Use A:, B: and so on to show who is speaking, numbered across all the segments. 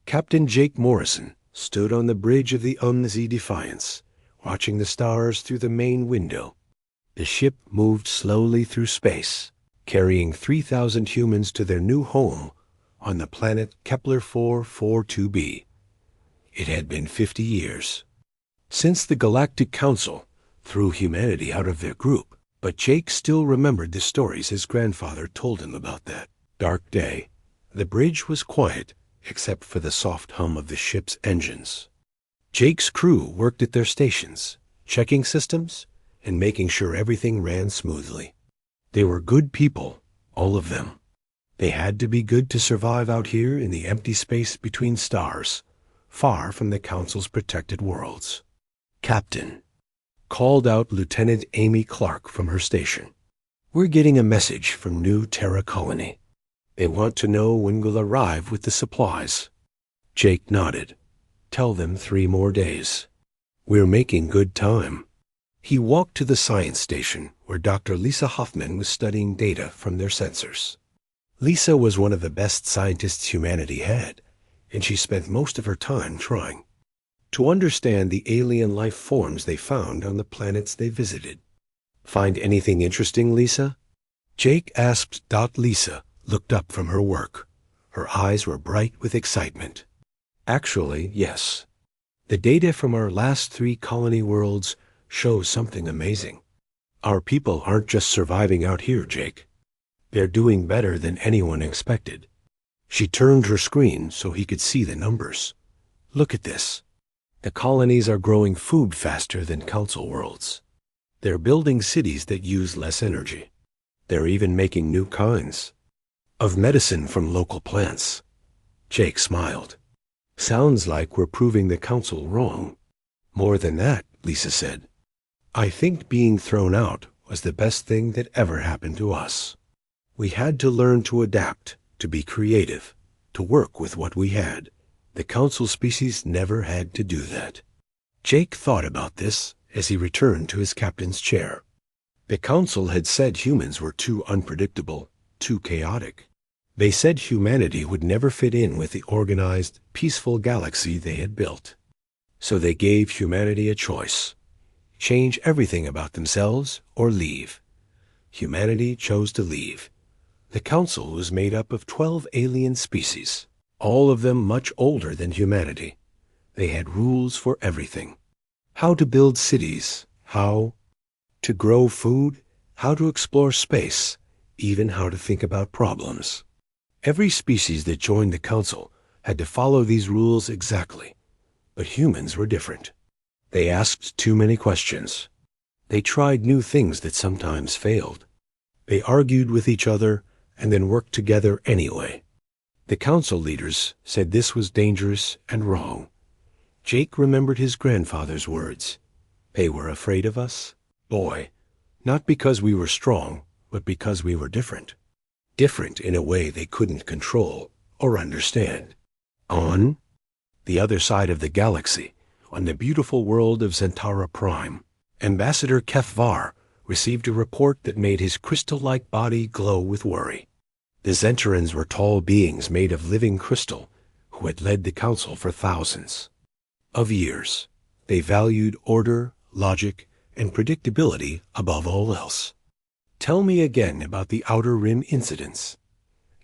A: Captain Jake Morrison stood on the bridge of the Umnzy Defiance, watching the stars through the main window. The ship moved slowly through space, carrying 3,000 humans to their new home on the planet Kepler 442b. It had been 50 years since the Galactic Council threw humanity out of their group, but Jake still remembered the stories his grandfather told him about that dark day. The bridge was quiet, except for the soft hum of the ship's engines. Jake's crew worked at their stations, checking systems and making sure everything ran smoothly. They were good people, all of them. They had to be good to survive out here in the empty space between stars, far from the Council's protected worlds. "Captain," called out Lieutenant Amy Clark from her station. "We're getting a message from New Terra Colony. They want to know when we'll arrive with the supplies." Jake nodded. "Tell them 3 more days. We're making good time." He walked to the science station where Dr. Lisa Hoffman was studying data from their sensors. Lisa was one of the best scientists humanity had, and she spent most of her time trying to understand the alien life forms they found on the planets they visited. "Find anything interesting, Lisa?" Jake asked. Lisa looked up from her work. Her eyes were bright with excitement. "Actually, yes. The data from our last 3 colony worlds shows something amazing. Our people aren't just surviving out here, Jake. They're doing better than anyone expected." She turned her screen so he could see the numbers. "Look at this. The colonies are growing food faster than Council worlds. They're building cities that use less energy. They're even making new kinds of medicine from local plants." Jake smiled. "Sounds like we're proving the Council wrong." "More than that," Lisa said. "I think being thrown out was the best thing that ever happened to us. We had to learn to adapt, to be creative, to work with what we had. The Council species never had to do that." Jake thought about this as he returned to his captain's chair. The Council had said humans were too unpredictable, too chaotic. They said humanity would never fit in with the organized, peaceful galaxy they had built. So they gave humanity a choice: change everything about themselves or leave. Humanity chose to leave. The Council was made up of 12 alien species, all of them much older than humanity. They had rules for everything: how to build cities, how to grow food, how to explore space, even how to think about problems. Every species that joined the Council had to follow these rules exactly, but humans were different. They asked too many questions. They tried new things that sometimes failed. They argued with each other and then worked together anyway. The Council leaders said this was dangerous and wrong. Jake remembered his grandfather's words. "They were afraid of us, boy, not because we were strong, but because we were different. Different in a way they couldn't control or understand." On the other side of the galaxy, on the beautiful world of Zentara Prime, Ambassador Kefvar received a report that made his crystal-like body glow with worry. The Zentarans were tall beings made of living crystal who had led the Council for thousands of years. They valued order, logic, and predictability above all else. "Tell me again about the Outer Rim incidents,"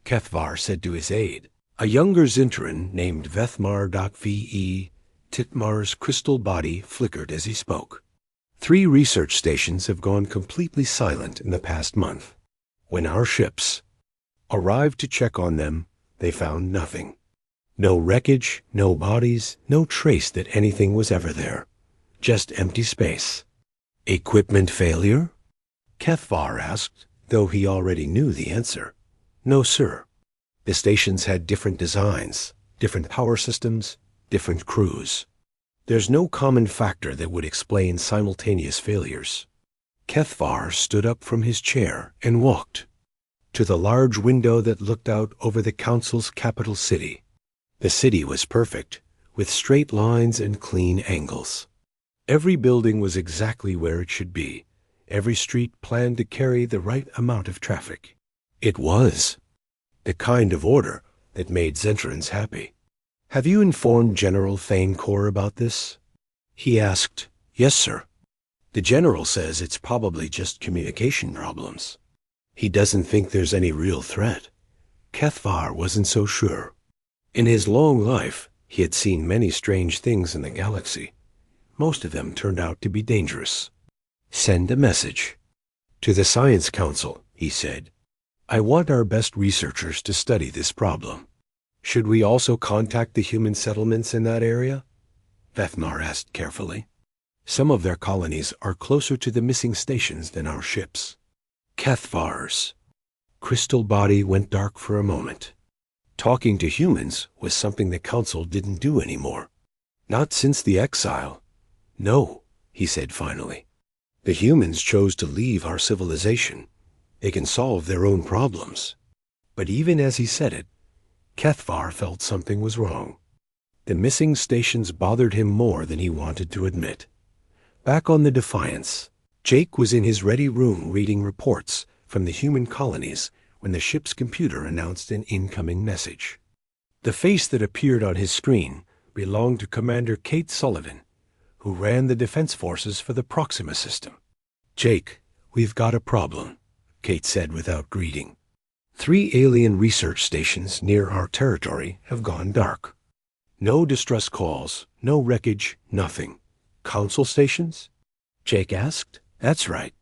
A: Kefvar said to his aide. A younger Zentaran named Vethmar.ve Titmar's crystal body flickered as he spoke. 3 research stations have gone completely silent in the past month. When our ships arrived to check on them, they found nothing. No wreckage, no bodies, no trace that anything was ever there. Just empty space. "Equipment failure?" Kefvar asked, though he already knew the answer. "No, sir. The stations had different designs, different power systems, different crews. There's no common factor that would explain simultaneous failures." Kefvar stood up from his chair and walked to the large window that looked out over the Council's capital city. The city was perfect, with straight lines and clean angles. Every building was exactly where it should be. Every street planned to carry the right amount of traffic. It was the kind of order that made Zentarans happy. Have you informed General Thanecore about this? He asked. Yes, sir. The general says it's probably just communication problems. He doesn't think there's any real threat. Cathvar wasn't so sure. In his long life, he had seen many strange things in the galaxy. Most of them turned out to be dangerous. Send a message. To the Science Council, he said. I want our best researchers to study this problem. Should we also contact the human settlements in that area? Vethmar asked carefully. Some of their colonies are closer to the missing stations than our ships. Cathvar's crystal body went dark for a moment. Talking to humans was something the Council didn't do anymore. Not since the exile. No, he said finally. The humans chose to leave our civilization. They can solve their own problems. But even as he said it, Cathvar felt something was wrong. The missing stations bothered him more than he wanted to admit. Back on the Defiance, Jake was in his ready room reading reports from the human colonies when the ship's computer announced an incoming message. The face that appeared on his screen belonged to Commander Kate Sullivan, who ran the defense forces for the Proxima system. Jake, we've got a problem, Kate said without greeting. 3 alien research stations near our territory have gone dark. No distress calls, no wreckage, nothing. Council stations? Jake asked. That's right.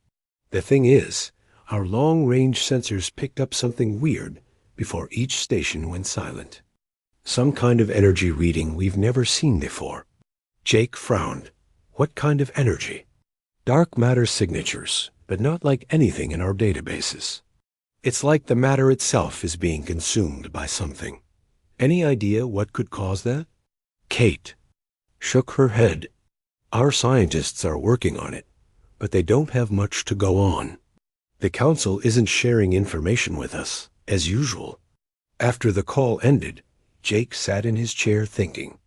A: The thing is, our long-range sensors picked up something weird before each station went silent. Some kind of energy reading we've never seen before. Jake frowned. What kind of energy? Dark matter signatures, but not like anything in our databases. It's like the matter itself is being consumed by something. Any idea what could cause that? Kate shook her head. Our scientists are working on it, but they don't have much to go on. The Council isn't sharing information with us, as usual. After the call ended, Jake sat in his chair thinking.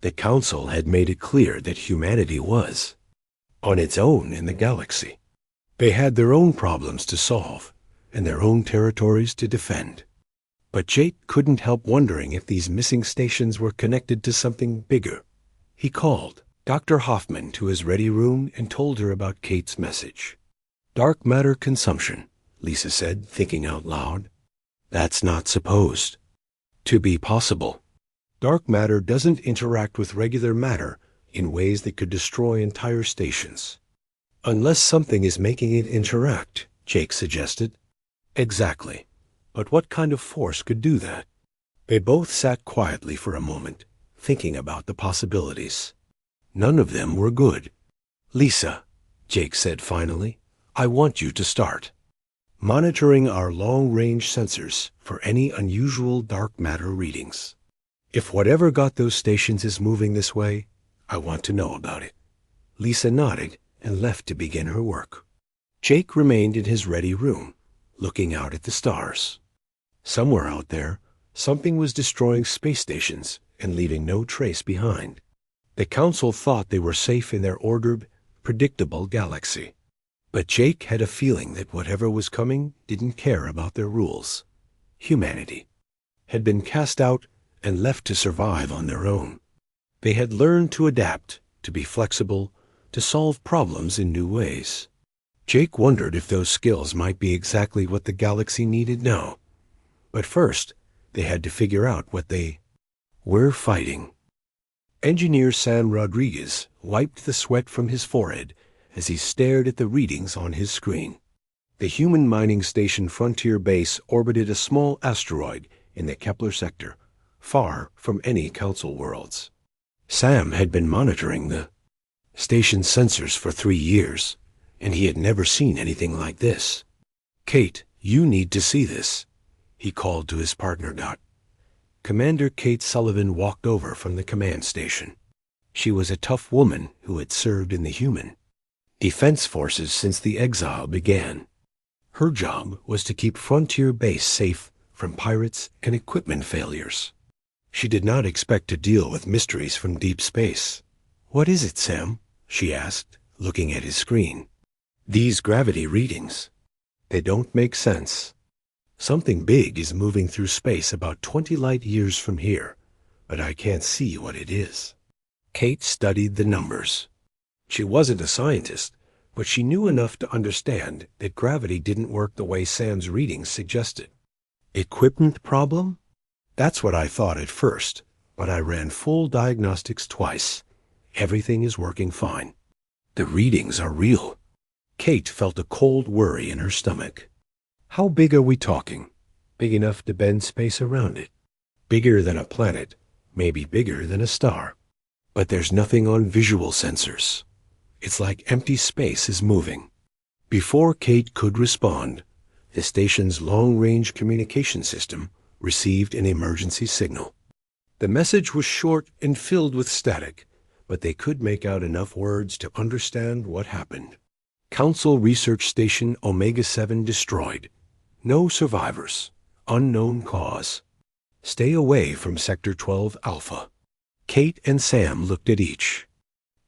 A: The Council had made it clear that humanity was on its own in the galaxy. They had their own problems to solve and their own territories to defend. But Jake couldn't help wondering if these missing stations were connected to something bigger. He called Dr. Hoffman to his ready room and told her about Kate's message. Dark matter consumption, Lisa said, thinking out loud. That's not supposed to be possible. Dark matter doesn't interact with regular matter in ways that could destroy entire stations. Unless something is making it interact, Jake suggested. Exactly. But what kind of force could do that? They both sat quietly for a moment, thinking about the possibilities. None of them were good. Lisa, Jake said finally, I want you to start monitoring our long-range sensors for any unusual dark matter readings. If whatever got those stations is moving this way, I want to know about it. Lisa nodded and left to begin her work. Jake remained in his ready room, looking out at the stars. Somewhere out there, something was destroying space stations and leaving no trace behind. The Council thought they were safe in their ordered, predictable galaxy. But Jake had a feeling that whatever was coming didn't care about their rules. Humanity had been cast out and left to survive on their own. They had learned to adapt, to be flexible, to solve problems in new ways. Jake wondered if those skills might be exactly what the galaxy needed now. But first, they had to figure out what they were fighting. Engineer San Rodriguez wiped the sweat from his forehead as he stared at the readings on his screen. The human mining station Frontier Base orbited a small asteroid in the Kepler sector, far from any Council worlds. Sam had been monitoring the station's sensors for 3 years, and he had never seen anything like this. Kate, you need to see this, he called to his partner Dot. Commander Kate Sullivan walked over from the command station. She was a tough woman who had served in the human defense forces since the exile began. Her job was to keep Frontier Base safe from pirates and equipment failures. She did not expect to deal with mysteries from deep space. What is it, Sam? She asked, looking at his screen. These gravity readings. They don't make sense. Something big is moving through space about 20 light years from here, but I can't see what it is." Kate studied the numbers. She wasn't a scientist, but she knew enough to understand that gravity didn't work the way Sam's readings suggested. Equipment problem? That's what I thought at first, but I ran full diagnostics twice. Everything is working fine. The readings are real. Kate felt a cold worry in her stomach. How big are we talking? Big enough to bend space around it. Bigger than a planet, maybe bigger than a star. But there's nothing on visual sensors. It's like empty space is moving. Before Kate could respond, the station's long-range communication system received an emergency signal. The message was short and filled with static, but they could make out enough words to understand what happened. Council Research Station Omega-7 destroyed. No survivors. Unknown cause. Stay away from Sector 12 Alpha. Kate and Sam looked at each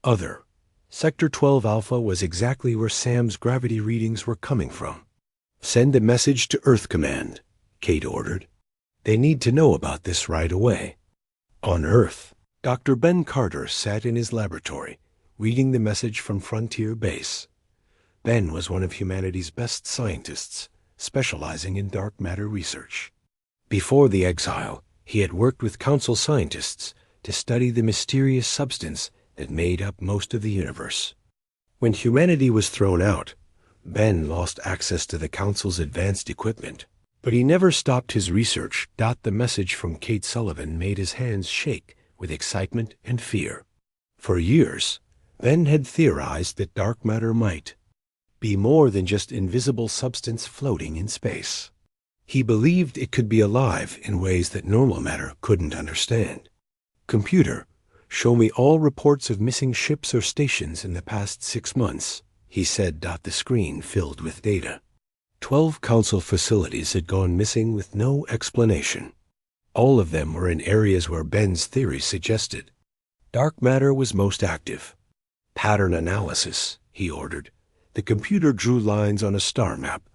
A: other. Sector 12 Alpha was exactly where Sam's gravity readings were coming from. "Send a message to Earth Command," Kate ordered. "They need to know about this right away." On Earth, Dr. Ben Carter sat in his laboratory, reading the message from Frontier Base. Ben was one of humanity's best scientists, specializing in dark matter research. Before the exile, he had worked with Council scientists to study the mysterious substance that made up most of the universe. When humanity was thrown out, Ben lost access to the Council's advanced equipment, but he never stopped his research. The message from Kate Sullivan made his hands shake with excitement and fear. For years, Ben had theorized that dark matter might be more than just invisible substance floating in space. He believed it could be alive in ways that normal matter couldn't understand. "Computer, show me all reports of missing ships or stations in the past 6 months," he said. The screen filled with data. 12 Council facilities had gone missing with no explanation. All of them were in areas where Ben's theory suggested dark matter was most active. "Pattern analysis," he ordered. The computer drew lines on a star map,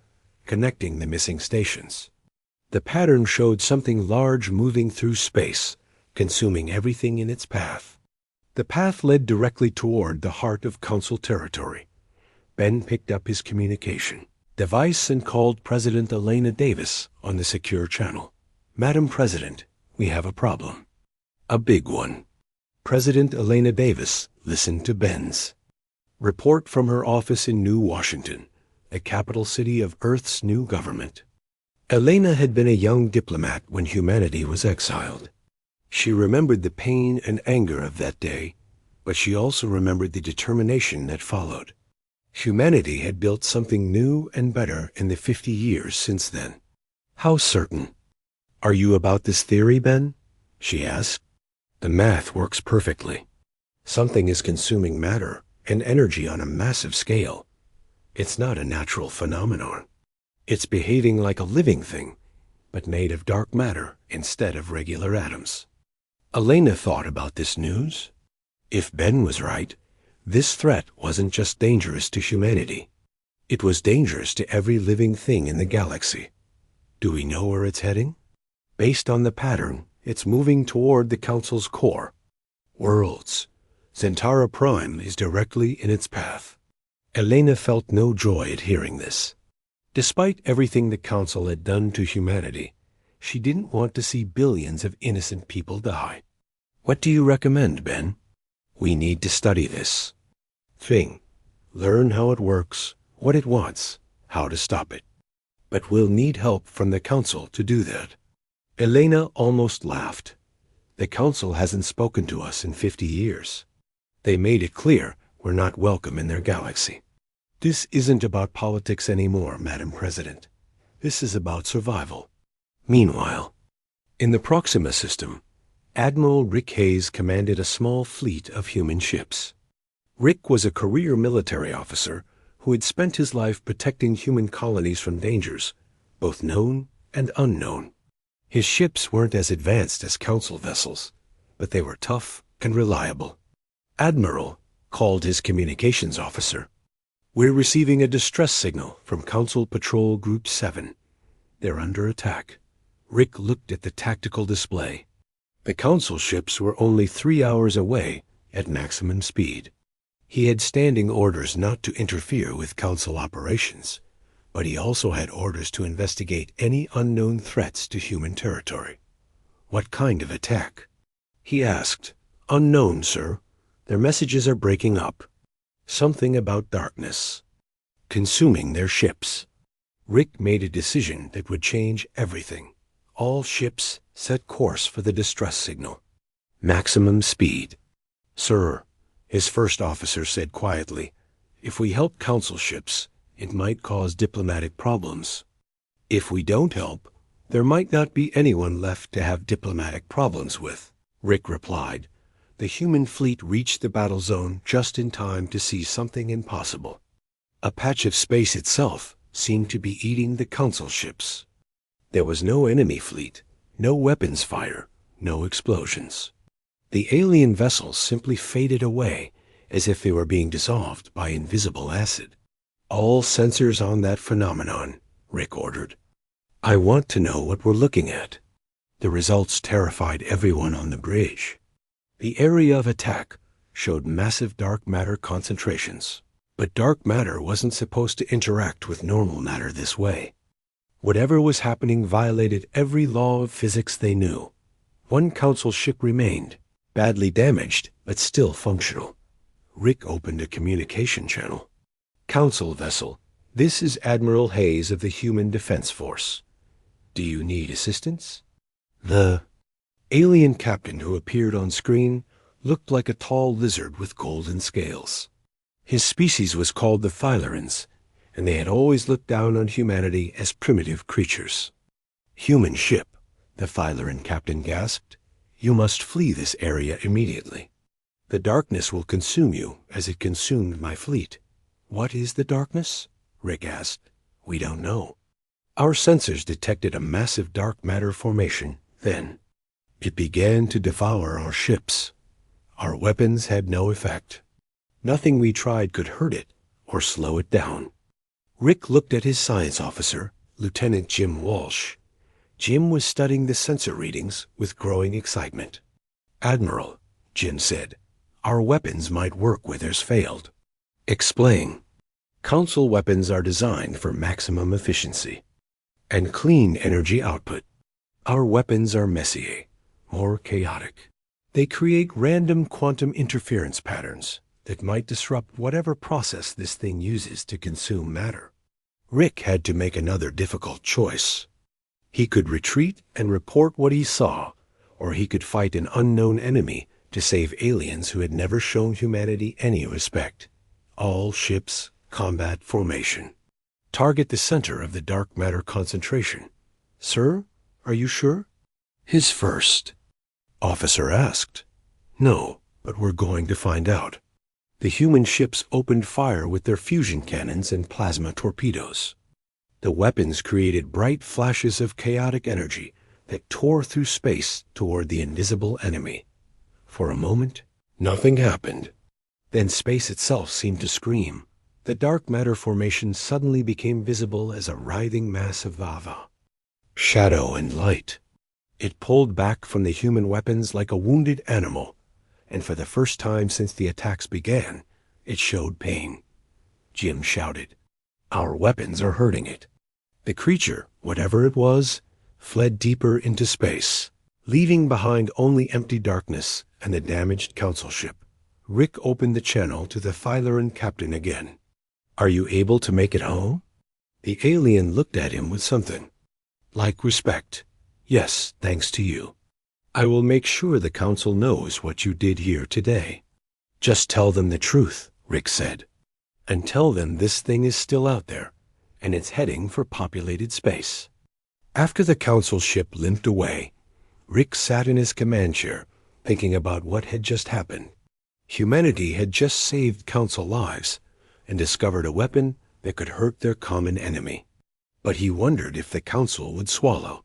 A: connecting the missing stations. The pattern showed something large moving through space, consuming everything in its path. The path led directly toward the heart of Council territory. Ben picked up his communication device and called President Elena Davis on the secure channel. "Madam President, we have a problem." "A big one." President Elena Davis listened to Ben's report from her office in New Washington, the capital city of Earth's new government. Elena had been a young diplomat when humanity was exiled. She remembered the pain and anger of that day, but she also remembered the determination that followed. Humanity had built something new and better in the 50 years since then. "How certain are you about this theory, Ben?" she asked. "The math works perfectly. Something is consuming matter and energy on a massive scale. It's not a natural phenomenon. It's behaving like a living thing, but made of dark matter instead of regular atoms." Elena thought about this news. If Ben was right, this threat wasn't just dangerous to humanity. It was dangerous to every living thing in the galaxy. Do we know where it's heading? Based on the pattern, it's moving toward the Council's core. Worlds. Centaura Prime is directly in its path. Elena felt no joy at hearing this. Despite everything the Council had done to humanity, she didn't want to see billions of innocent people die. "What do you recommend, Ben?" "We need to study this thing. Learn how it works, what it wants, how to stop it. But we'll need help from the Council to do that." Elena almost laughed. "The Council hasn't spoken to us in 50 years. They made it clear we're not welcome in their galaxy." "This isn't about politics anymore, Madam President. This is about survival." Meanwhile, in the Proxima system, Admiral Rick Hayes commanded a small fleet of human ships. Rick was a career military officer who had spent his life protecting human colonies from dangers, both known and unknown. His ships weren't as advanced as Council vessels, but they were tough and reliable. Admiral called his communications officer. "We're receiving a distress signal from Council Patrol Group 7. They're under attack." Rick looked at the tactical display. The Council ships were only 3 hours away at maximum speed. He had standing orders not to interfere with Council operations, but he also had orders to investigate any unknown threats to human territory. What kind of attack? He asked. Unknown, sir. Their messages are breaking up. Something about darkness. Consuming their ships. Rick made a decision that would change everything. All ships set course for the distress signal. Maximum speed. Sir, his first officer said quietly, if we help Council ships, it might cause diplomatic problems. If we don't help, there might not be anyone left to have diplomatic problems with, Rick replied. The human fleet reached the battle zone just in time to see something impossible. A patch of space itself seemed to be eating the Council ships. There was no enemy fleet, no weapons fire, no explosions. The alien vessels simply faded away as if they were being dissolved by invisible acid. All sensors on that phenomenon, Rick ordered. I want to know what we're looking at. The results terrified everyone on the bridge. The area of attack showed massive dark matter concentrations. But dark matter wasn't supposed to interact with normal matter this way. Whatever was happening violated every law of physics they knew. One Council ship remained, badly damaged, but still functional. Rick opened a communication channel. Council vessel, this is Admiral Hayes of the Human Defense Force. Do you need assistance? The alien captain who appeared on screen looked like a tall lizard with golden scales. His species was called the Thylorans, and they had always looked down on humanity as primitive creatures. Human ship, the Thyloran captain gasped. You must flee this area immediately. The darkness will consume you as it consumed my fleet. What is the darkness? Rick asked. We don't know. Our sensors detected a massive dark matter formation then. It began to devour our ships. Our weapons had no effect. Nothing we tried could hurt it or slow it down. Rick looked at his science officer, Lieutenant Jim Walsh. Jim was studying the sensor readings with growing excitement. Admiral, Jim said, our weapons might work where theirs failed. Explain. Council weapons are designed for maximum efficiency and clean energy output. Our weapons are messier, more chaotic. They create random quantum interference patterns that might disrupt whatever process this thing uses to consume matter. Rick had to make another difficult choice. He could retreat and report what he saw, or he could fight an unknown enemy to save aliens who had never shown humanity any respect. All ships, combat formation. Target the center of the dark matter concentration. Sir, are you sure? His first officer asked. No, but we're going to find out. The human ships opened fire with their fusion cannons and plasma torpedoes. The weapons created bright flashes of chaotic energy that tore through space toward the invisible enemy. For a moment, nothing happened. Then space itself seemed to scream. The dark matter formation suddenly became visible as a writhing mass of lava. Shadow and light. It pulled back from the human weapons like a wounded animal, and for the first time since the attacks began, it showed pain. Jim shouted, our weapons are hurting it. The creature, whatever it was, fled deeper into space, leaving behind only empty darkness and a damaged Council ship. Rick opened the channel to the Thyloran captain again. Are you able to make it home? The alien looked at him with something like respect. Yes, thanks to you. I will make sure the Council knows what you did here today. Just tell them the truth, Rick said. And tell them this thing is still out there, and it's heading for populated space. After the Council ship limped away, Rick sat in his command chair, thinking about what had just happened. Humanity had just saved Council lives and discovered a weapon that could hurt their common enemy. But he wondered if the Council would swallow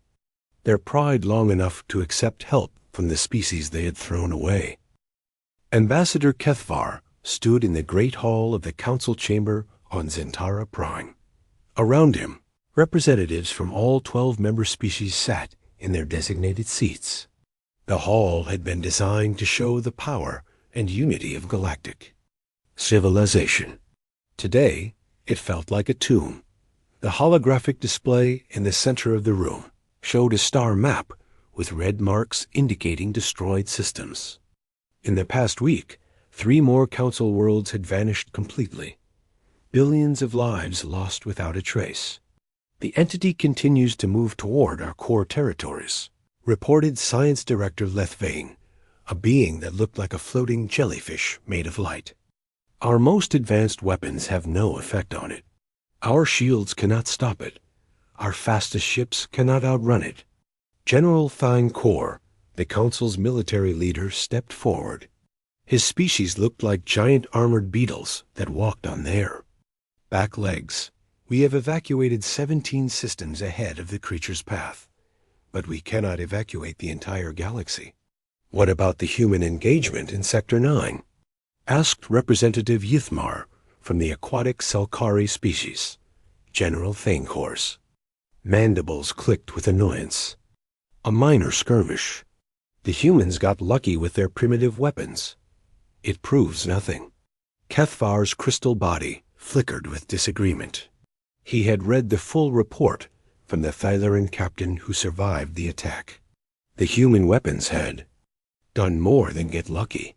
A: their pride long enough to accept help from the species they had thrown away. Ambassador Kethvar stood in the great hall of the Council chamber on Zentara Prime. Around him, representatives from all 12 member species sat in their designated seats. The hall had been designed to show the power and unity of galactic civilization. Today, it felt like a tomb. The holographic display in the center of the room showed a star map with red marks indicating destroyed systems. In the past week, 3 more Council worlds had vanished completely. Billions of lives lost without a trace. The entity continues to move toward our core territories, reported Science Director Lethvane, a being that looked like a floating jellyfish made of light. Our most advanced weapons have no effect on it. Our shields cannot stop it. Our fastest ships cannot outrun it. General Thine Kor, the Council's military leader, stepped forward. His species looked like giant armored beetles that walked on the air. Back legs. We have evacuated 17 systems ahead of the creature's path, but we cannot evacuate the entire galaxy. What about the human engagement in Sector 9? Asked Representative Yithmar from the aquatic Selkari species, General Thankors. Mandibles clicked with annoyance. A minor skirmish. The humans got lucky with their primitive weapons. It proves nothing. Kethvar's crystal body flickered with disagreement. He had read the full report from the Thyleran captain who survived the attack. The human weapons had done more than get lucky.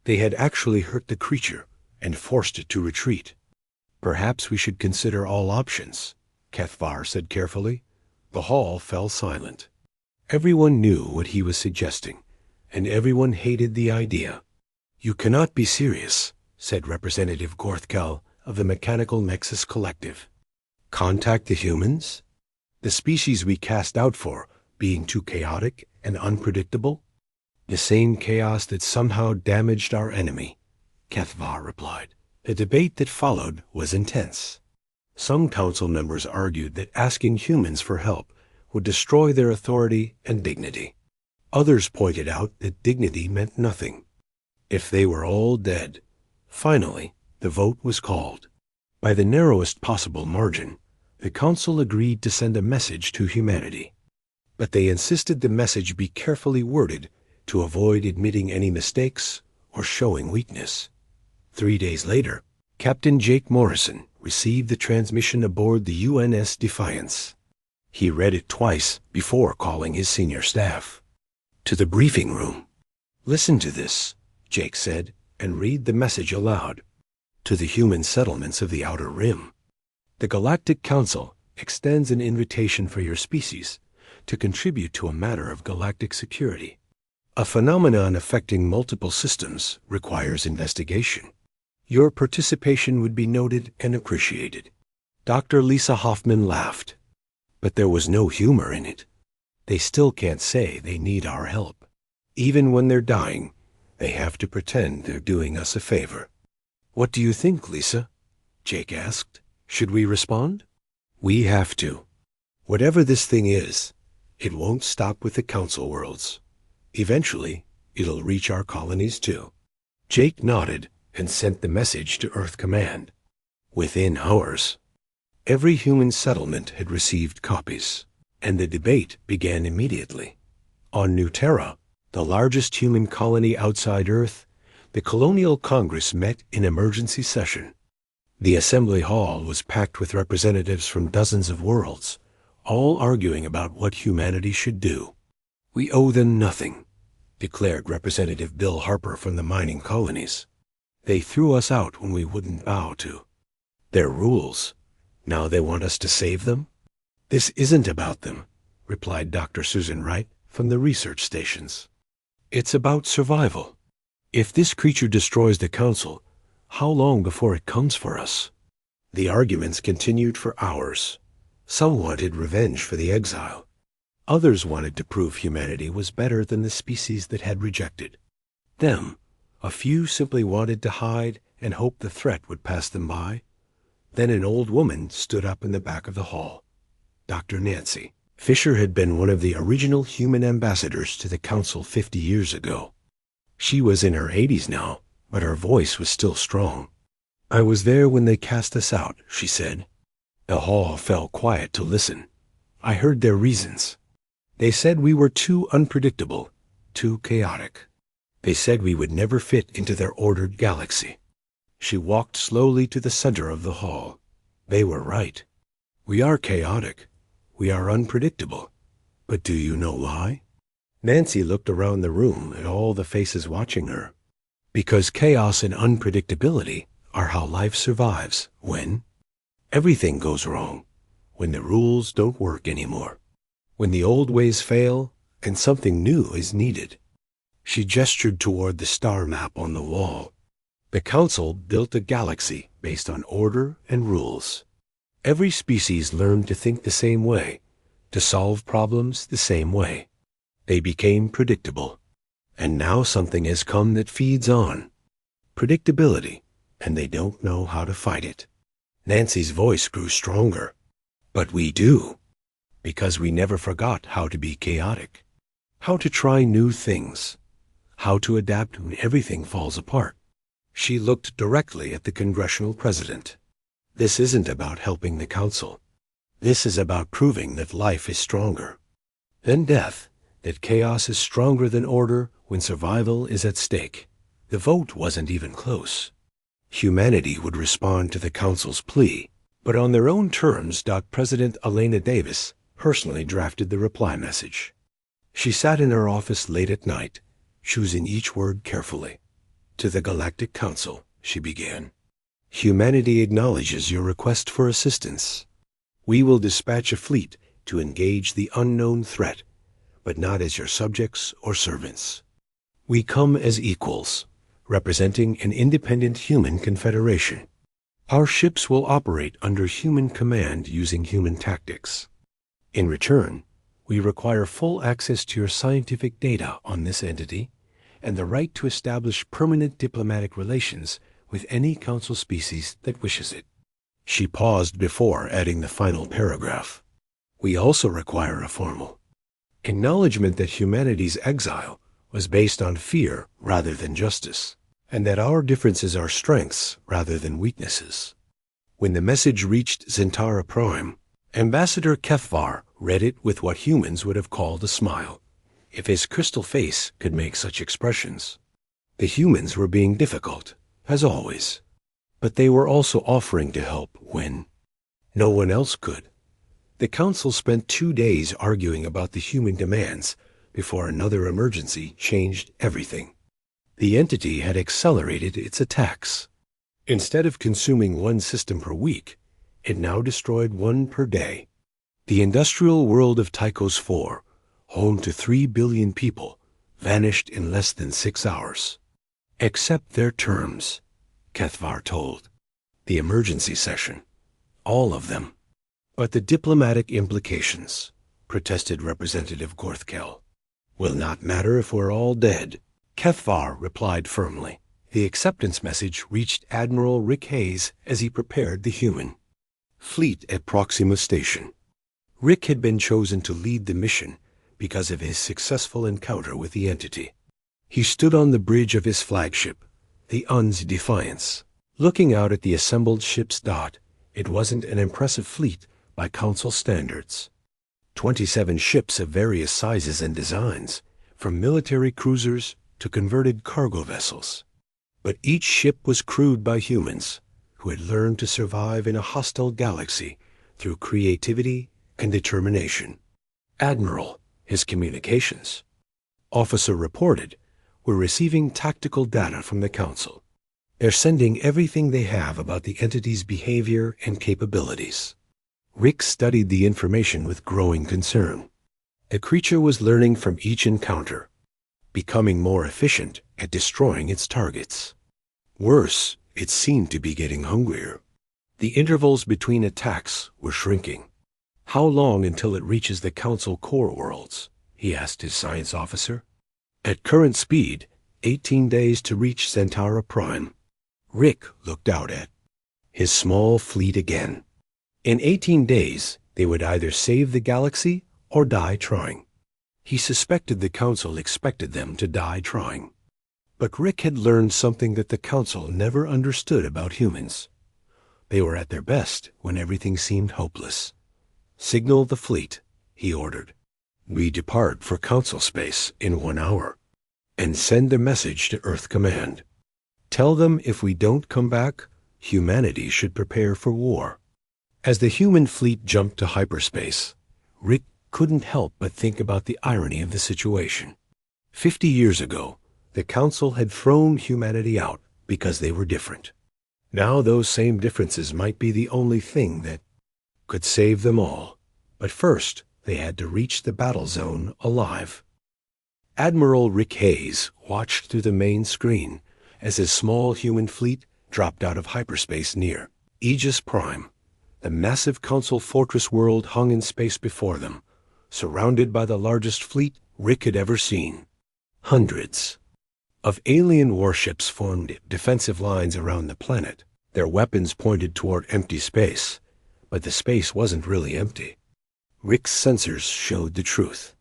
A: They had actually hurt the creature and forced it to retreat. Perhaps we should consider all options, Kethvar said carefully. The hall fell silent. Everyone knew what he was suggesting, and everyone hated the idea. You cannot be serious, said Representative Gorthkal of the Mechanical Nexus Collective. Contact the humans? The species we cast out for being too chaotic and unpredictable? The same chaos that somehow damaged our enemy, Kethvar replied. The debate that followed was intense. Some council members argued that asking humans for help would destroy their authority and dignity. Others pointed out that dignity meant nothing if they were all dead. Finally, the vote was called. By the narrowest possible margin, the council agreed to send a message to humanity. But they insisted the message be carefully worded to avoid admitting any mistakes or showing weakness. 3 days later, Captain Jake Morrison received the transmission aboard the UNS Defiance. He read it twice before calling his senior staff. To the briefing room. Listen to this, Jake said, and read the message aloud. To the human settlements of the Outer Rim. The Galactic Council extends an invitation for your species to contribute to a matter of galactic security. A phenomenon affecting multiple systems requires investigation. Your participation would be noted and appreciated. Dr. Lisa Hoffman laughed, but there was no humor in it. They still can't say they need our help. Even when they're dying, they have to pretend they're doing us a favor. What do you think, Lisa? Jake asked. Should we respond? We have to. Whatever this thing is, it won't stop with the Council worlds. Eventually, it'll reach our colonies too. Jake nodded and sent the message to Earth Command. Within hours, every human settlement had received copies, and the debate began immediately. On New Terra, the largest human colony outside Earth, the Colonial Congress met in emergency session. The assembly hall was packed with representatives from dozens of worlds, all arguing about what humanity should do. We owe them nothing, declared Representative Bill Harper from the mining colonies. They threw us out when we wouldn't bow to their rules. Now they want us to save them? This isn't about them, replied Dr. Susan Wright from the research stations. It's about survival. If this creature destroys the Council, how long before it comes for us? The arguments continued for hours. Some wanted revenge for the exile. Others wanted to prove humanity was better than the species that had rejected them. A few simply wanted to hide and hope the threat would pass them by. Then an old woman stood up in the back of the hall. Dr. Nancy Fisher had been one of the original human ambassadors to the Council 50 years ago. She was in her 80s now, but her voice was still strong. I was there when they cast us out, she said. The hall fell quiet to listen. I heard their reasons. They said we were too unpredictable, too chaotic. They said we would never fit into their ordered galaxy. She walked slowly to the center of the hall. They were right. We are chaotic. We are unpredictable. But do you know why? Nancy looked around the room at all the faces watching her. Because chaos and unpredictability are how life survives when everything goes wrong, when the rules don't work anymore, when the old ways fail and something new is needed. She gestured toward the star map on the wall. The Council built a galaxy based on order and rules. Every species learned to think the same way, to solve problems the same way. They became predictable. And now something has come that feeds on predictability, and they don't know how to fight it. Nancy's voice grew stronger. But we do, because we never forgot how to be chaotic, how to try new things, how to adapt when everything falls apart. She looked directly at the congressional president. This isn't about helping the council. This is about proving that life is stronger than death, that chaos is stronger than order when survival is at stake. The vote wasn't even close. Humanity would respond to the council's plea, but on their own terms. President Elena Davis personally drafted the reply message. She sat in her office late at night, choosing each word carefully. To the Galactic Council, she began. Humanity acknowledges your request for assistance. We will dispatch a fleet to engage the unknown threat, but not as your subjects or servants. We come as equals, representing an independent human confederation. Our ships will operate under human command using human tactics. In return, we require full access to your scientific data on this entity and the right to establish permanent diplomatic relations with any council species that wishes it. She paused before adding the final paragraph. We also require a formal acknowledgement that humanity's exile was based on fear rather than justice, and that our differences are strengths rather than weaknesses. When the message reached Zentara Prime, Ambassador Kefvar read it with what humans would have called a smile, if his crystal face could make such expressions. The humans were being difficult, as always, but they were also offering to help when no one else could. The council spent 2 days arguing about the human demands before another emergency changed everything. The entity had accelerated its attacks. Instead of consuming one system per week, it now destroyed one per day. The industrial world of Tychos 4, home to 3 billion people, vanished in less than 6 hours. Accept their terms, Kethvar told. The emergency session. All of them. But the diplomatic implications, protested Representative Gorthkel, will not matter if we're all dead. Kethvar replied firmly. The acceptance message reached Admiral Rick Hayes as he prepared the human fleet at Proxima Station. Rick had been chosen to lead the mission because of his successful encounter with the entity. He stood on the bridge of his flagship, the UN's Defiance, looking out at the assembled ship's dot. It wasn't an impressive fleet by Council standards. 27 ships of various sizes and designs, from military cruisers to converted cargo vessels. But each ship was crewed by humans who had learned to survive in a hostile galaxy through creativity and determination. Admiral, his communications officer reported, were receiving tactical data from the Council. They're sending everything they have about the entity's behavior and capabilities. Rick studied the information with growing concern. The creature was learning from each encounter, becoming more efficient at destroying its targets. Worse, it seemed to be getting hungrier. The intervals between attacks were shrinking. How long until it reaches the Council core worlds? He asked his science officer. At current speed, 18 days to reach Centaura Prime. Rick looked out at his small fleet again. In 18 days, they would either save the galaxy or die trying. He suspected the Council expected them to die trying. But Rick had learned something that the Council never understood about humans. They were at their best when everything seemed hopeless. Signal the fleet, he ordered. We depart for Council space in 1 hour. and send a message to Earth Command. Tell them if we don't come back, humanity should prepare for war. As the human fleet jumped to hyperspace, Rick couldn't help but think about the irony of the situation. 50 years ago, the Council had thrown humanity out because they were different. Now those same differences might be the only thing that could save them all. But first, they had to reach the battle zone alive. Admiral Rick Hayes watched through the main screen as his small human fleet dropped out of hyperspace near Aegis Prime. The massive Council fortress world hung in space before them, surrounded by the largest fleet Rick had ever seen. Hundreds of alien warships formed defensive lines around the planet. Their weapons pointed toward empty space, but the space wasn't really empty. Rick's sensors showed the truth.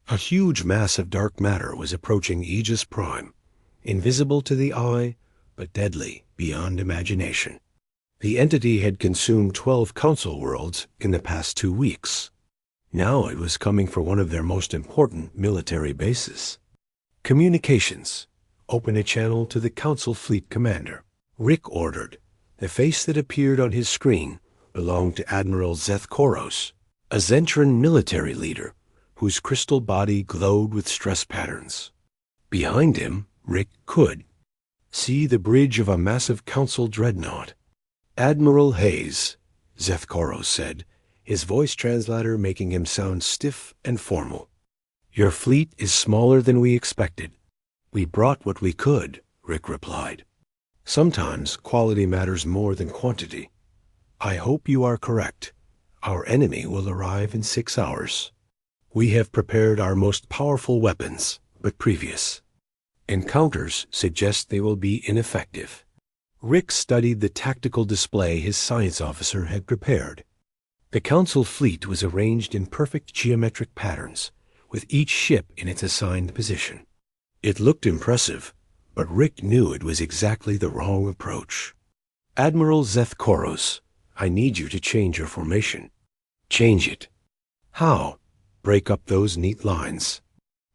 A: A huge mass of dark matter was approaching Aegis Prime, invisible to the eye, but deadly beyond imagination. The entity had consumed 12 Council worlds in the past 2 weeks. Now it was coming for one of their most important military bases. Communications. Open a channel to the Council Fleet Commander. Rick ordered. The face that appeared on his screen belonged to Admiral Zeth Koros, a Zentran military leader whose crystal body glowed with stress patterns. Behind him, Rick could see the bridge of a massive Council dreadnought. Admiral Hayes, Zeth Koros said, his voice translator making him sound stiff and formal. Your fleet is smaller than we expected. We brought what we could, Rick replied. Sometimes quality matters more than quantity. I hope you are correct. Our enemy will arrive in 6 hours. We have prepared our most powerful weapons, but previous encounters suggest they will be ineffective. Rick studied the tactical display his science officer had prepared. The Council fleet was arranged in perfect geometric patterns, with each ship in its assigned position. It looked impressive, but Rick knew it was exactly the wrong approach. Admiral Zeth Koros, I need you to change your formation. Change it. How? Break up those neat lines.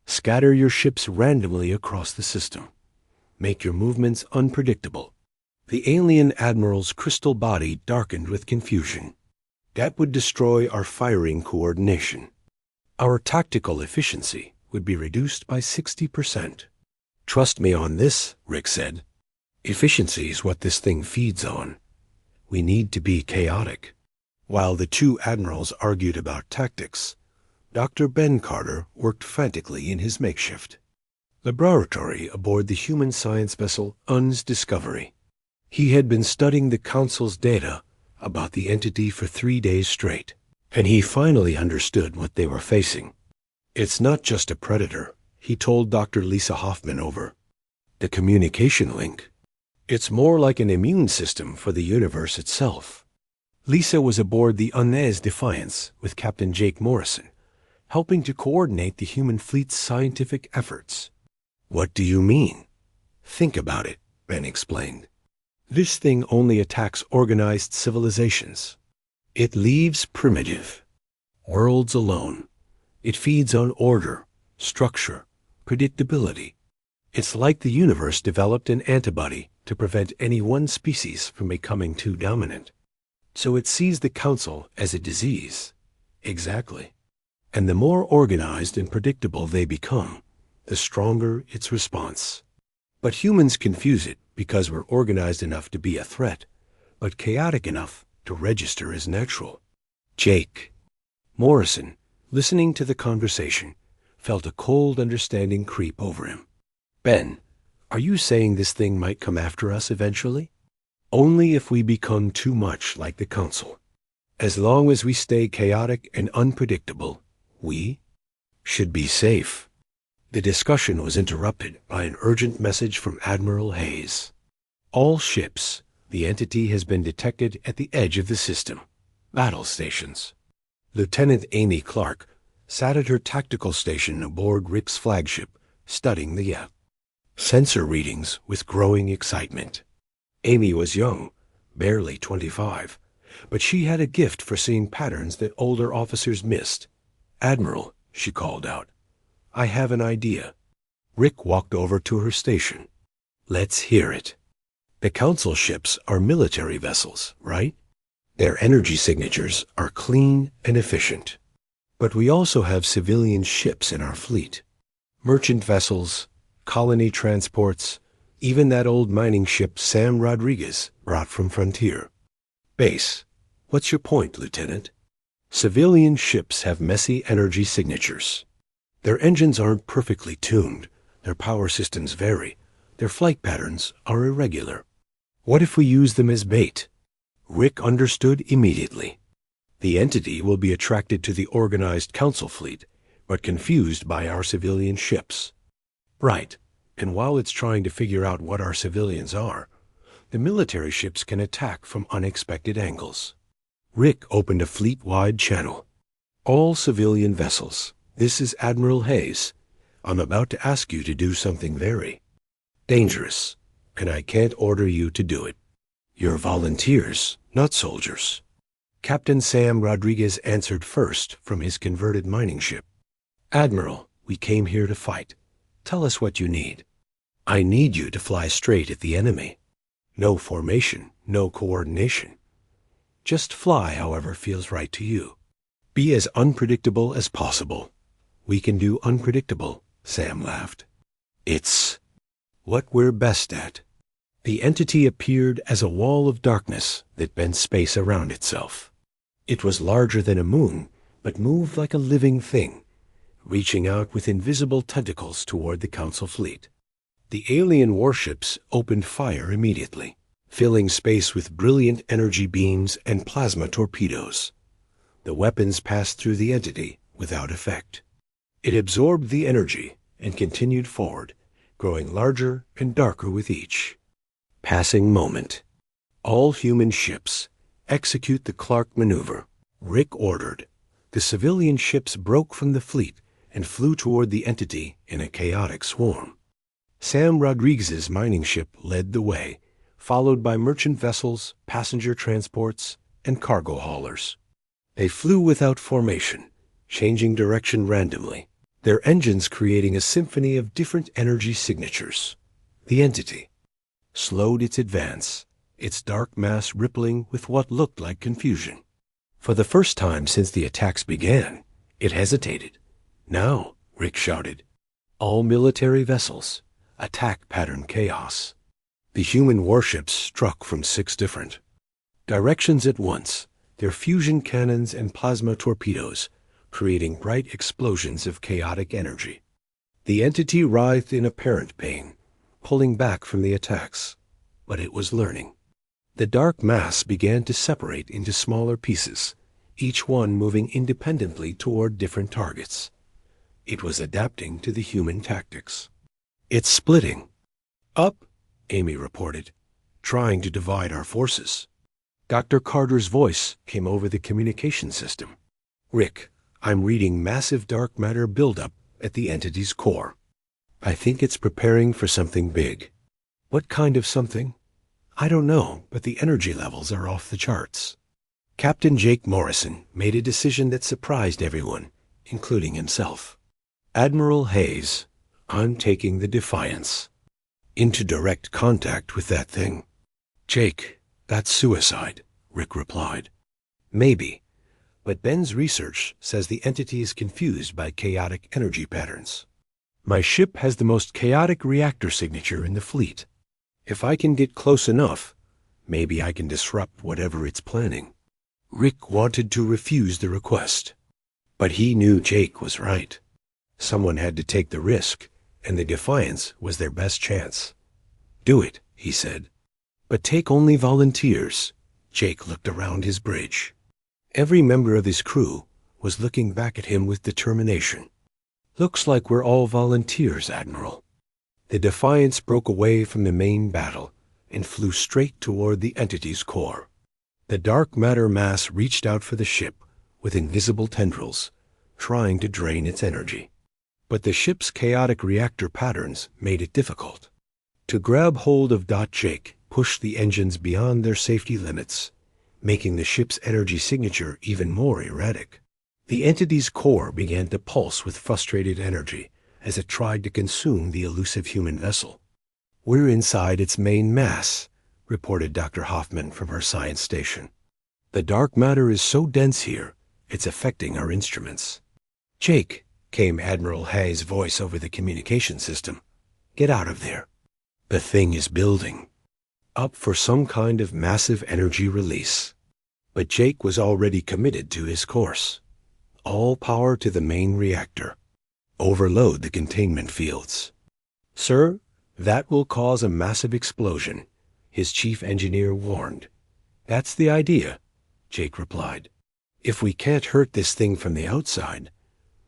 A: Scatter your ships randomly across the system. Make your movements unpredictable. The alien admiral's crystal body darkened with confusion. That would destroy our firing coordination. Our tactical efficiency would be reduced by 60%. Trust me on this, Rick said. Efficiency is what this thing feeds on. We need to be chaotic. While the two admirals argued about tactics, Dr. Ben Carter worked frantically in his makeshift laboratory aboard the human science vessel UN's Discovery. He had been studying the Council's data about the entity for 3 days straight, and he finally understood what they were facing. It's not just a predator, he told Dr. Lisa Hoffman over the communication link. It's more like an immune system for the universe itself. Lisa was aboard the Unez Defiance with Captain Jake Morrison, helping to coordinate the human fleet's scientific efforts. What do you mean? Think about it, Ben explained. This thing only attacks organized civilizations. It leaves primitive worlds alone. It feeds on order, structure, predictability. It's like the universe developed an antibody to prevent any one species from becoming too dominant. So it sees the Council as a disease. Exactly. And the more organized and predictable they become, the stronger its response. But humans confuse it because we're organized enough to be a threat, but chaotic enough to register as natural. Jake Morrison, listening to the conversation, felt a cold understanding creep over him. Ben, are you saying this thing might come after us eventually? Only if we become too much like the Council. As long as we stay chaotic and unpredictable, we should be safe. The discussion was interrupted by an urgent message from Admiral Hayes. All ships, the entity has been detected at the edge of the system. Battle stations. Lieutenant Amy Clark sat at her tactical station aboard Rick's flagship, studying the sensor readings with growing excitement. Amy was young, barely 25, but she had a gift for seeing patterns that older officers missed. Admiral, she called out, I have an idea. Rick walked over to her station. Let's hear it. The council ships are military vessels, right? Their energy signatures are clean and efficient. But we also have civilian ships in our fleet. Merchant vessels, colony transports, even that old mining ship Sam Rodriguez brought from Frontier. Base, what's your point, Lieutenant? Civilian ships have messy energy signatures. Their engines aren't perfectly tuned, their power systems vary, their flight patterns are irregular. What if we use them as bait? Rick understood immediately. The entity will be attracted to the organized council fleet, but confused by our civilian ships. Right, and while it's trying to figure out what our civilians are, the military ships can attack from unexpected angles. Rick opened a fleet-wide channel. All civilian vessels, this is Admiral Hayes. I'm about to ask you to do something very dangerous, and I can't order you to do it. You're volunteers, not soldiers. Captain Sam Rodriguez answered first from his converted mining ship. Admiral, we came here to fight. Tell us what you need. I need you to fly straight at the enemy. No formation, no coordination. Just fly however feels right to you. Be as unpredictable as possible. We can do unpredictable, Sam laughed. It's what we're best at. The entity appeared as a wall of darkness that bent space around itself. It was larger than a moon, but moved like a living thing, reaching out with invisible tentacles toward the council fleet. The alien warships opened fire immediately, filling space with brilliant energy beams and plasma torpedoes. The weapons passed through the entity without effect. It absorbed the energy and continued forward, growing larger and darker with each passing moment. All human ships, execute the Clark maneuver, Rick ordered. The civilian ships broke from the fleet and flew toward the entity in a chaotic swarm. Sam Rodriguez's mining ship led the way, followed by merchant vessels, passenger transports, and cargo haulers. They flew without formation, changing direction randomly, their engines creating a symphony of different energy signatures. The entity slowed its advance, its dark mass rippling with what looked like confusion. For the first time since the attacks began, it hesitated. Now, Rick shouted, all military vessels, attack pattern chaos. The human warships struck from 6 different directions at once, their fusion cannons and plasma torpedoes, creating bright explosions of chaotic energy. The entity writhed in apparent pain, pulling back from the attacks, but it was learning. The dark mass began to separate into smaller pieces, each one moving independently toward different targets. It was adapting to the human tactics. It's splitting. Up, Amy reported, trying to divide our forces. Dr. Carter's voice came over the communication system. Rick, I'm reading massive dark matter buildup at the entity's core. I think it's preparing for something big. What kind of something? I don't know, but the energy levels are off the charts. Captain Jake Morrison made a decision that surprised everyone, including himself. Admiral Hayes, I'm taking the Defiance into direct contact with that thing. Jake, that's suicide, Rick replied. Maybe, but Ben's research says the entity is confused by chaotic energy patterns. My ship has the most chaotic reactor signature in the fleet. If I can get close enough, maybe I can disrupt whatever it's planning. Rick wanted to refuse the request, but he knew Jake was right. Someone had to take the risk, and the Defiance was their best chance. Do it, he said. But take only volunteers. Jake looked around his bridge. Every member of his crew was looking back at him with determination. Looks like we're all volunteers, Admiral. The Defiance broke away from the main battle and flew straight toward the entity's core. The dark matter mass reached out for the ship with invisible tendrils, trying to drain its energy. But the ship's chaotic reactor patterns made it difficult. To grab hold of Jake pushed the engines beyond their safety limits, making the ship's energy signature even more erratic. The entity's core began to pulse with frustrated energy, as it tried to consume the elusive human vessel. "We're inside its main mass," reported Dr. Hoffman from her science station. "The dark matter is so dense here, it's affecting our instruments." "Jake," came Admiral Hayes' voice over the communication system, "get out of there. The thing is building up for some kind of massive energy release." But Jake was already committed to his course. All power to the main reactor. Overload the containment fields. "Sir, that will cause a massive explosion," his chief engineer warned. "That's the idea," Jake replied. "If we can't hurt this thing from the outside,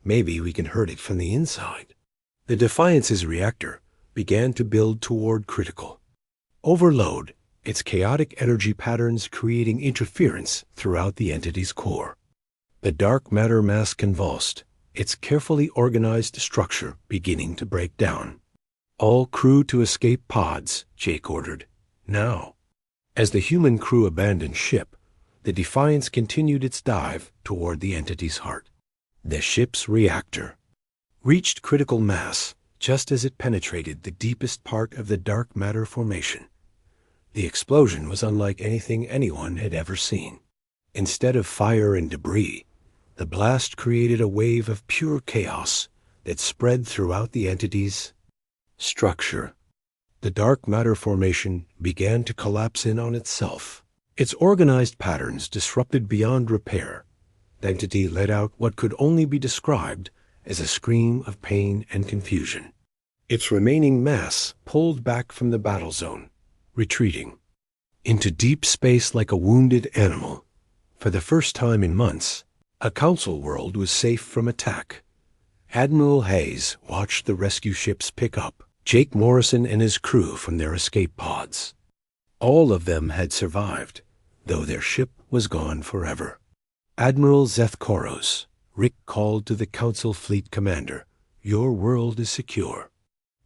A: maybe we can hurt it from the inside." The Defiance's reactor began to build toward critical overload, its chaotic energy patterns creating interference throughout the entity's core. The dark matter mass convulsed, its carefully organized structure beginning to break down. "All crew to escape pods," Jake ordered. "Now." As the human crew abandoned ship, the Defiance continued its dive toward the entity's heart. The ship's reactor reached critical mass just as it penetrated the deepest part of the dark matter formation. The explosion was unlike anything anyone had ever seen. Instead of fire and debris, the blast created a wave of pure chaos that spread throughout the entity's structure. The dark matter formation began to collapse in on itself. Its organized patterns disrupted beyond repair. The entity let out what could only be described as a scream of pain and confusion. Its remaining mass pulled back from the battle zone, retreating into deep space like a wounded animal. For the first time in months, a council world was safe from attack. Admiral Hayes watched the rescue ships pick up Jake Morrison and his crew from their escape pods. All of them had survived, though their ship was gone forever. "Admiral Zethkoros," Rick called to the Council Fleet Commander, "your world is secure."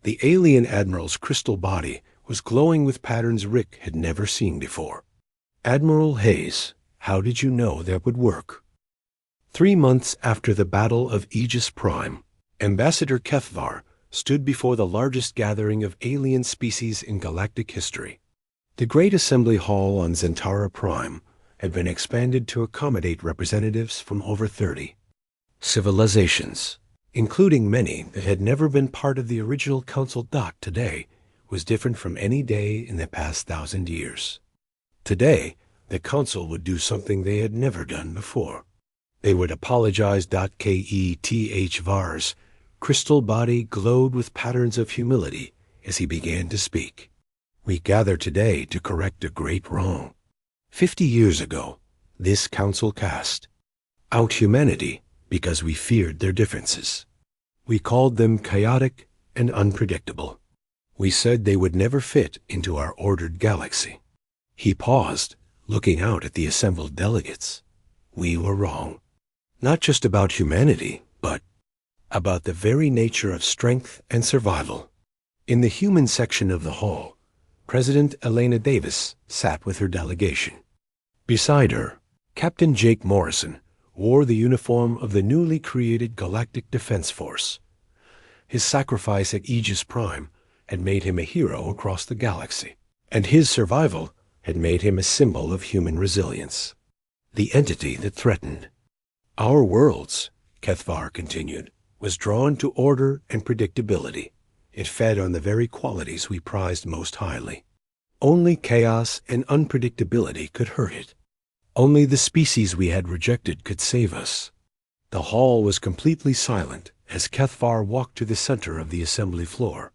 A: The alien admiral's crystal body was glowing with patterns Rick had never seen before. "Admiral Hayes, how did you know that would work?" 3 months after the Battle of Aegis Prime, Ambassador Kethvar stood before the largest gathering of alien species in galactic history. The Great Assembly Hall on Zentara Prime had been expanded to accommodate representatives from over 30 civilizations, including many that had never been part of the original Council. Today was different from any day in the past 1,000 years. Today, the Council would do something they had never done before. They would apologize. Kethvar's crystal body glowed with patterns of humility as he began to speak. "We gather today to correct a great wrong. 50 years ago, this Council cast out humanity because we feared their differences. We called them chaotic and unpredictable. We said they would never fit into our ordered galaxy." He paused, looking out at the assembled delegates. "We were wrong. Not just about humanity, but about the very nature of strength and survival." In the human section of the hall, President Elena Davis sat with her delegation. Beside her, Captain Jake Morrison wore the uniform of the newly created Galactic Defense Force. His sacrifice at Aegis Prime had made him a hero across the galaxy, and his survival had made him a symbol of human resilience. The entity that threatened our worlds, Kethvar continued, was drawn to order and predictability. It fed on the very qualities we prized most highly. Only chaos and unpredictability could hurt it. Only the species we had rejected could save us. The hall was completely silent as Kethvar walked to the center of the assembly floor.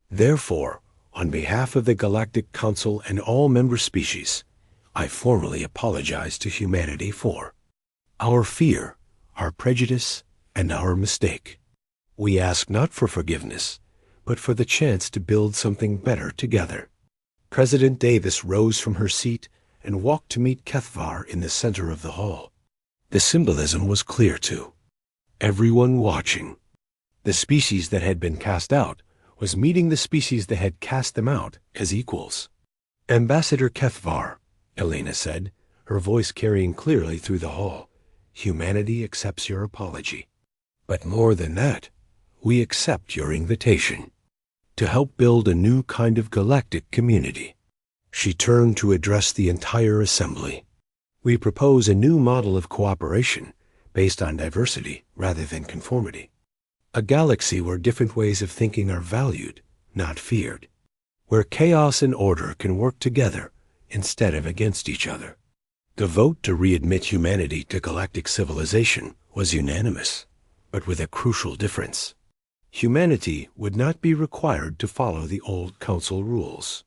A: "Therefore, on behalf of the Galactic Council and all member species, I formally apologize to humanity for our fear, our prejudice, and our mistake. We ask not for forgiveness, but for the chance to build something better together." President Davis rose from her seat and walked to meet Kethvar in the center of the hall. The symbolism was clear to everyone watching. The species that had been cast out was meeting the species that had cast them out as equals. "Ambassador Kethvar," Elena said, her voice carrying clearly through the hall, "humanity accepts your apology. But more than that, we accept your invitation to help build a new kind of galactic community. She turned to address the entire assembly. We propose a new model of cooperation based on diversity rather than conformity. A galaxy where different ways of thinking are valued, not feared. Where chaos and order can work together instead of against each other. The vote to readmit humanity to galactic civilization was unanimous, but with a crucial difference. Humanity would not be required to follow the old council rules.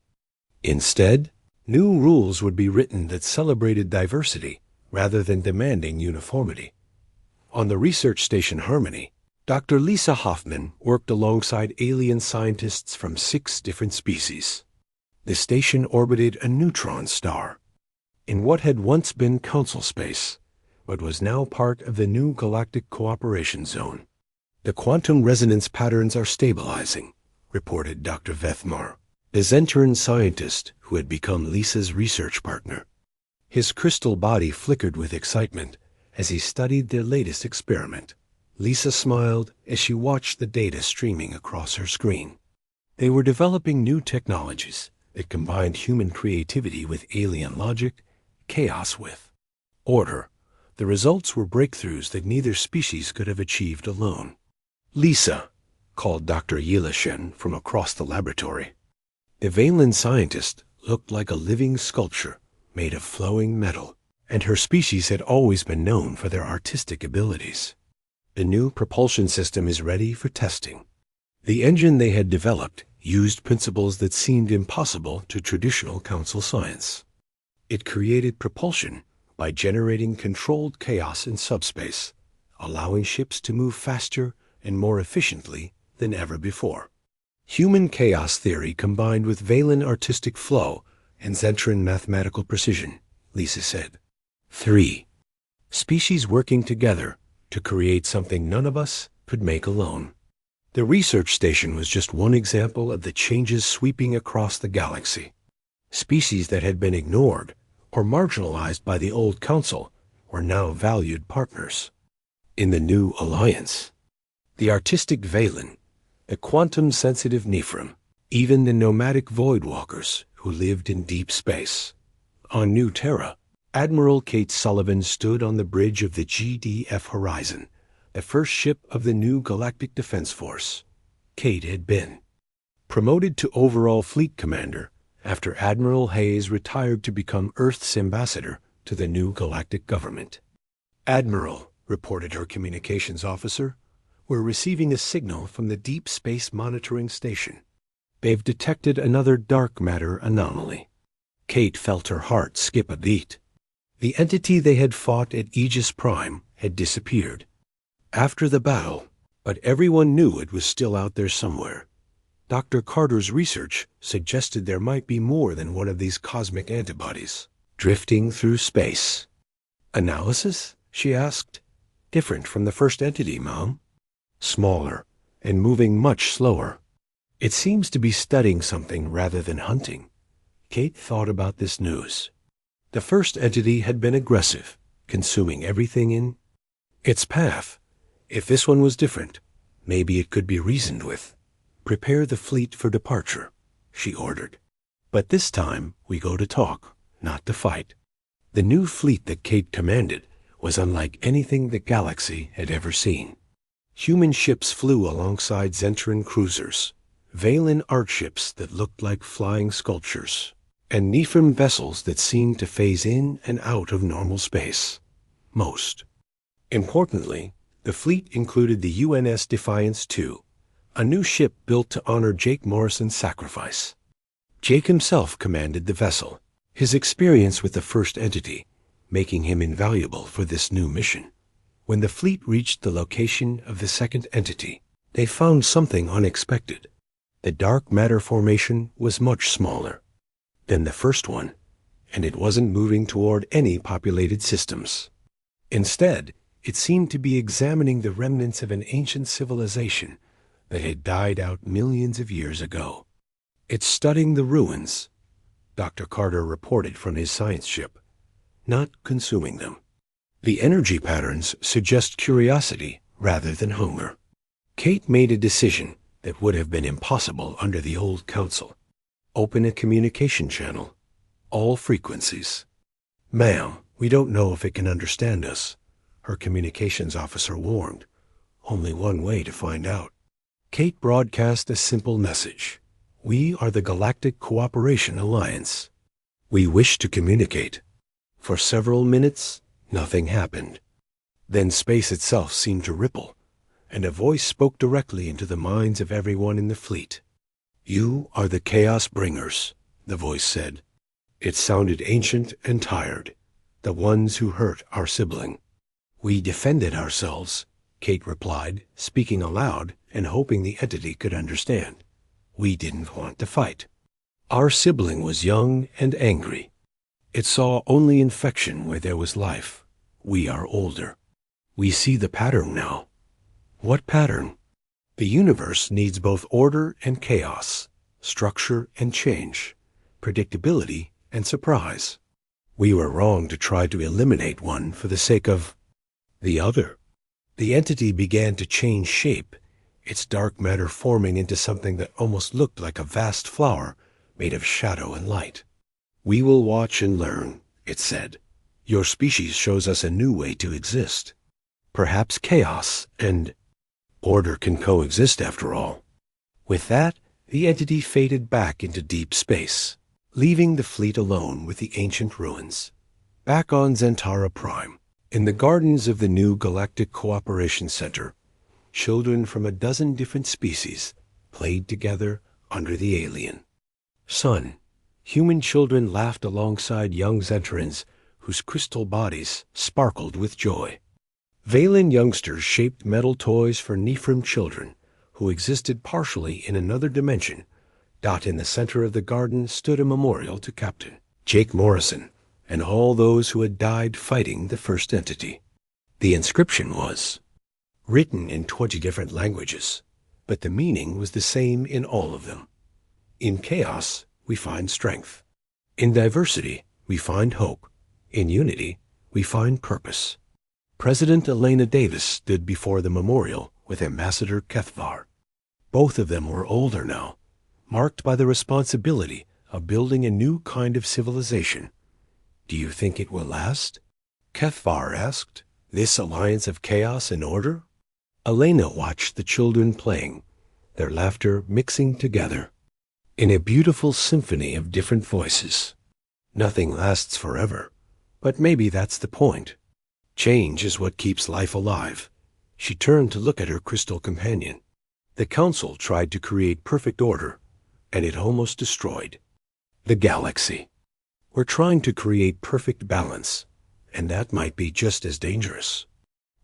A: Instead, new rules would be written that celebrated diversity rather than demanding uniformity. On the research station Harmony, Dr. Lisa Hoffman worked alongside alien scientists from 6 different species. The station orbited a neutron star in what had once been council space, but was now part of the new galactic cooperation zone. The quantum resonance patterns are stabilizing, reported Dr. Vethmar, the Zentran scientist who had become Lisa's research partner. His crystal body flickered with excitement as he studied their latest experiment. Lisa smiled as she watched the data streaming across her screen. They were developing new technologies that combined human creativity with alien logic, chaos with order. The results were breakthroughs that neither species could have achieved alone. Lisa, called Dr. Yilashen from across the laboratory. The Valen scientist looked like a living sculpture made of flowing metal, and her species had always been known for their artistic abilities. The new propulsion system is ready for testing. The engine they had developed used principles that seemed impossible to traditional council science. It created propulsion by generating controlled chaos in subspace, allowing ships to move faster and more efficiently than ever before. Human chaos theory combined with Valen artistic flow and Zentran mathematical precision, Lisa said. 3. Species working together to create something none of us could make alone. The research station was just one example of the changes sweeping across the galaxy. Species that had been ignored or marginalized by the old council were now valued partners. In the new alliance, the artistic Valen, the quantum-sensitive Nephrim, even the nomadic Voidwalkers who lived in deep space. On New Terra, Admiral Kate Sullivan stood on the bridge of the GDF Horizon, the first ship of the new Galactic Defense Force. Kate had been promoted to overall fleet commander after Admiral Hayes retired to become Earth's ambassador to the new galactic government. Admiral, reported her communications officer, we're receiving a signal from the Deep Space Monitoring Station. They've detected another dark matter anomaly. Kate felt her heart skip a beat. The entity they had fought at Aegis Prime had disappeared after the battle, but everyone knew it was still out there somewhere. Dr. Carter's research suggested there might be more than one of these cosmic antibodies drifting through space. Analysis? She asked. Different from the first entity, Mom. Smaller and moving much slower. It seems to be studying something rather than hunting. Kate thought about this news. The first entity had been aggressive, consuming everything in its path. If this one was different, maybe it could be reasoned with. Prepare the fleet for departure, she ordered. But this time we go to talk, not to fight. The new fleet that Kate commanded was unlike anything the galaxy had ever seen. Human ships flew alongside Zentran cruisers, Valen art ships that looked like flying sculptures, and Nephrim vessels that seemed to phase in and out of normal space. Most importantly, the fleet included the UNS Defiance II, a new ship built to honor Jake Morrison's sacrifice. Jake himself commanded the vessel, his experience with the first entity making him invaluable for this new mission. When the fleet reached the location of the second entity, they found something unexpected. The dark matter formation was much smaller than the first one, and it wasn't moving toward any populated systems. Instead, it seemed to be examining the remnants of an ancient civilization that had died out millions of years ago. It's studying the ruins, Dr. Carter reported from his science ship, not consuming them. The energy patterns suggest curiosity rather than hunger. Kate made a decision that would have been impossible under the old council. Open a communication channel. All frequencies. "Ma'am, we don't know if it can understand us," her communications officer warned. "Only one way to find out." Kate broadcast a simple message. "We are the Galactic Cooperation Alliance. We wish to communicate." For several minutes, nothing happened. Then space itself seemed to ripple, and a voice spoke directly into the minds of everyone in the fleet. "You are the Chaos Bringers," the voice said. It sounded ancient and tired, the ones who hurt our sibling. "We defended ourselves," Kate replied, speaking aloud and hoping the entity could understand. "We didn't want to fight. Our sibling was young and angry. It saw only infection where there was life. We are older. We see the pattern now." "What pattern?" "The universe needs both order and chaos, structure and change, predictability and surprise. We were wrong to try to eliminate one for the sake of the other." The entity began to change shape, its dark matter forming into something that almost looked like a vast flower made of shadow and light. "We will watch and learn," it said. "Your species shows us a new way to exist. Perhaps chaos and order can coexist after all." With that, the entity faded back into deep space, leaving the fleet alone with the ancient ruins. Back on Zentara Prime, in the gardens of the new Galactic Cooperation Center, children from a dozen different species played together under the alien sun. Human children laughed alongside young Zentarans whose crystal bodies sparkled with joy. Valen youngsters shaped metal toys for Nephrim children who existed partially in another dimension. In the center of the garden stood a memorial to Captain Jake Morrison and all those who had died fighting the first entity. The inscription was written in 20 different languages, but the meaning was the same in all of them. In chaos, we find strength. In diversity, we find hope. In unity, we find purpose. President Elena Davis stood before the memorial with Ambassador Kethvar. Both of them were older now, marked by the responsibility of building a new kind of civilization. "Do you think it will last?" Kethvar asked. "This alliance of chaos and order?" Elena watched the children playing, their laughter mixing together in a beautiful symphony of different voices. "Nothing lasts forever, but maybe that's the point. Change is what keeps life alive." She turned to look at her crystal companion. "The Council tried to create perfect order, and it almost destroyed the galaxy. We're trying to create perfect balance, and that might be just as dangerous.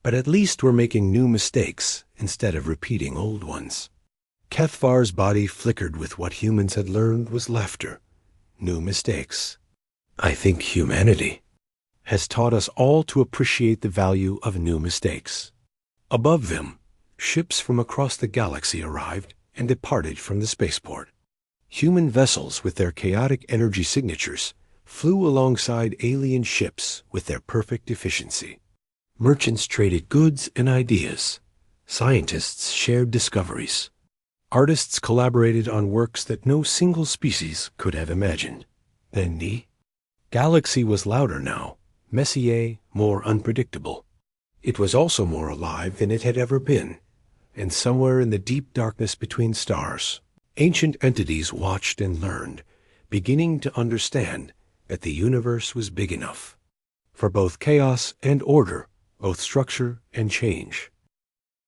A: But at least we're making new mistakes instead of repeating old ones." Kethvar's body flickered with what humans had learned was laughter. New mistakes. "I think humanity has taught us all to appreciate the value of new mistakes." Above them, ships from across the galaxy arrived and departed from the spaceport. Human vessels with their chaotic energy signatures flew alongside alien ships with their perfect efficiency. Merchants traded goods and ideas. Scientists shared discoveries. Artists collaborated on works that no single species could have imagined. Then the galaxy was louder now, messier, more unpredictable. It was also more alive than it had ever been, and somewhere in the deep darkness between stars, ancient entities watched and learned, beginning to understand that the universe was big enough for both chaos and order, both structure and change.